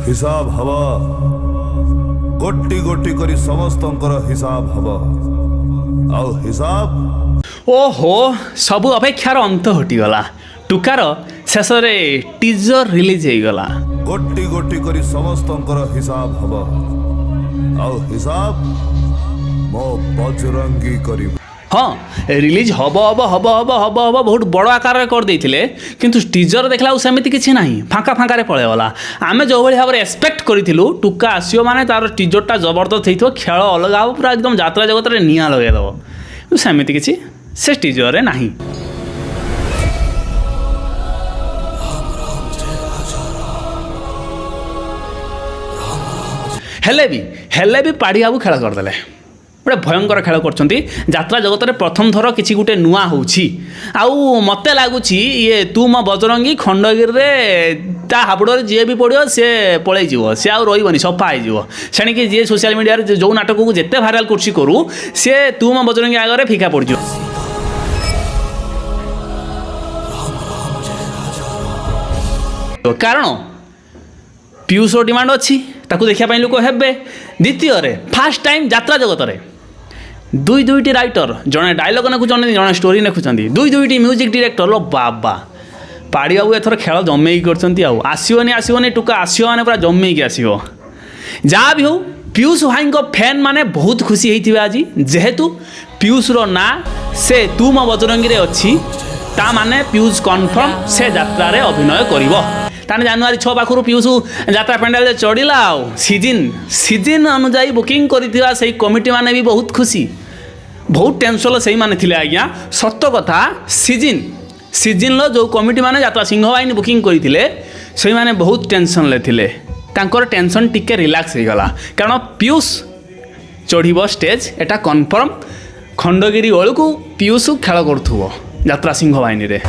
हिसाब हवा गोटी गोटी करी समस्तंकर हिसाब हवा आउ हिसाब ओहो सबु अपेक्षार अंत हटिगला टुकार शेष टीजर रिलीज होगला गोटी गोटी करी समस्तंकर हिसाब हवा आउ हिसाब मो बजरंगी करी हाँ रिलीज हम हम हम हम हम हम बहुत बड़ आकार कर देते किंतु टीजर देखला सेमती किसी ना फाँका फाँक पलैगला आम जो भाव में एक्सपेक्ट करूँ टुका आसो माने तार टीजरटा जबरदस्त हो खेल अलग हम पूरा एकदम यात्रा जगत में निआ लगेदेव सेमती किसी से टीजर ना हेले भी पाड़ी बाबू खेल करदे गोटे भयंकर खेल कर यात्रा जगत में प्रथम थर किसी गोटे नुआ हो मत लगुच ये तू मो बजरंगी खंडगिरी ता हाबुड़ जी भी पड़ो सी पलि सी आउ रही सफा हो सेणिकी जी सोशल मीडिया जो नाटक को जिते भाइराल करूँ सी तू मो बजरंगी आगे फिका पड़ कारण पीयूष डिमांड अच्छी ताकू देखापी लोक हे द्वितीय फास्ट टाइम यात्रा जगत में दुई दुईटी राइटर जड़े डायलग लिखुं जड़े स्टोरी लिखुं दुई दुईटी म्यूजिक डायरेक्टर लो बाबा पाड़ी बाबू एथर खेल जमेक करसोनी आसोनी टुका आसो मैंने पूरा जमेक आसो जहाँ भी हो पीयूष भाई फैन माने बहुत खुशी होते आज जेहेतु पीयूष ना से तू मो बजरंगी अच्छी ता माने पीयूष कन्फर्म से यात्रा रे अभिनय करिवो ताने जनवरी 6 पाखु पीयूष यात्रा पेंडाल चढ़ला सीजन अनुजाई बुकिंग करिथिबा सेही कमिटी माने भी बहुत खुशी बहुत टेंशन से माने थिले आज्ञा सत्य कथा सीजन लो जो कमिटी माने यात्रा सिंह वाहिनी बुकिंग करथिले सेही माने बहुत टेंशन ले थिले तांकर टेंशन टिके रिलैक्स हो गला कारण पीयूष चढ़िबो स्टेज एटा कन्फर्म खंडगिरी बेलू को पीयूष खेल करुथुबो यात्रा सिंह वाहिनी रे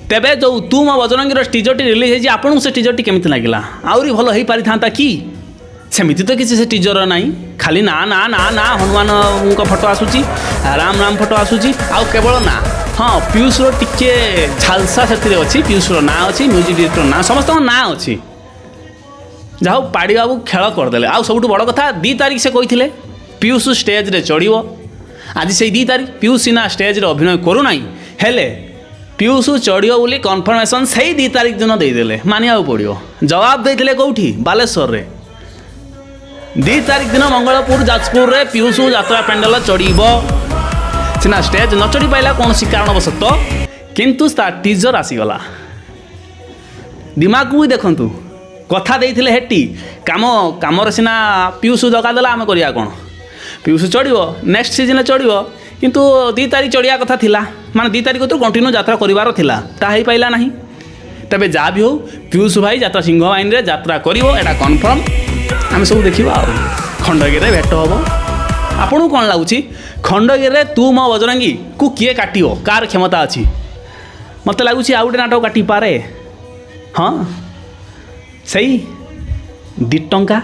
तेबे जो तू मो बजरंगी टीजरटी रिलीज हो आपन से टीजरटी केमिति लागिला आउरी भल हो पारि थांता कि सेमिति तो किसी से टीजर ना खाली ना ना ना ना हनुमान का फोटो आसूची राम राम फोटो आसूची आउ केवल ना हाँ पीयूष टिके झालसा से अच्छी पीयूष ना अच्छी म्यूजिक डायरेक्टर ना समस्त ना अच्छी जहाँ पाड़ी बाबू खेल करदे आउ सब बड़ कथा 2 तारिख से कही पीयूष स्टेज रे चढ़ो आज से 2 तारिख पीयूष सीना स्टेज रे अभिनय करूना हेले पीयूष चढ़ो बोली कन्फर्मेशन से 2 तारिख दिन देदेले मानिया पड़ो जवाब देते कौटी बालेश्वर रे 2 तारिख दिन मंगलपुर जाजपुर रे पीयूष यात्रा पेंडाल चढ़ो सीना स्टेज न चढ़ी पाइला कौन कारणवशत किंतु टीजर आसीगला दिमाग को भी देखु कथा देते हेटी कम सीना पीयूष जगा देला आम करिया कौन पीयूष चढ़ो नेक्स्ट सीजन चढ़ो किंतु 2 तारिख चढ़िया कथा थिला माने 2 तारिख तो कंटिन्यू यात्रा करिवार थिला ता ही पाइला नहीं तबे जा भी हो पीयूष भाई यात्रा सिंह वाहिनी रे यात्रा करिवो एटा कन्फर्म आम सब देखिबा खंडगिरी भेट हम आपन कौन लगुच खंडगिरी तू मो बजरंगी को किए काटियो कार क्षमता अच्छी मत लगुच आउ गोटे नाटक काटी पारे हाँ सही 2 टंका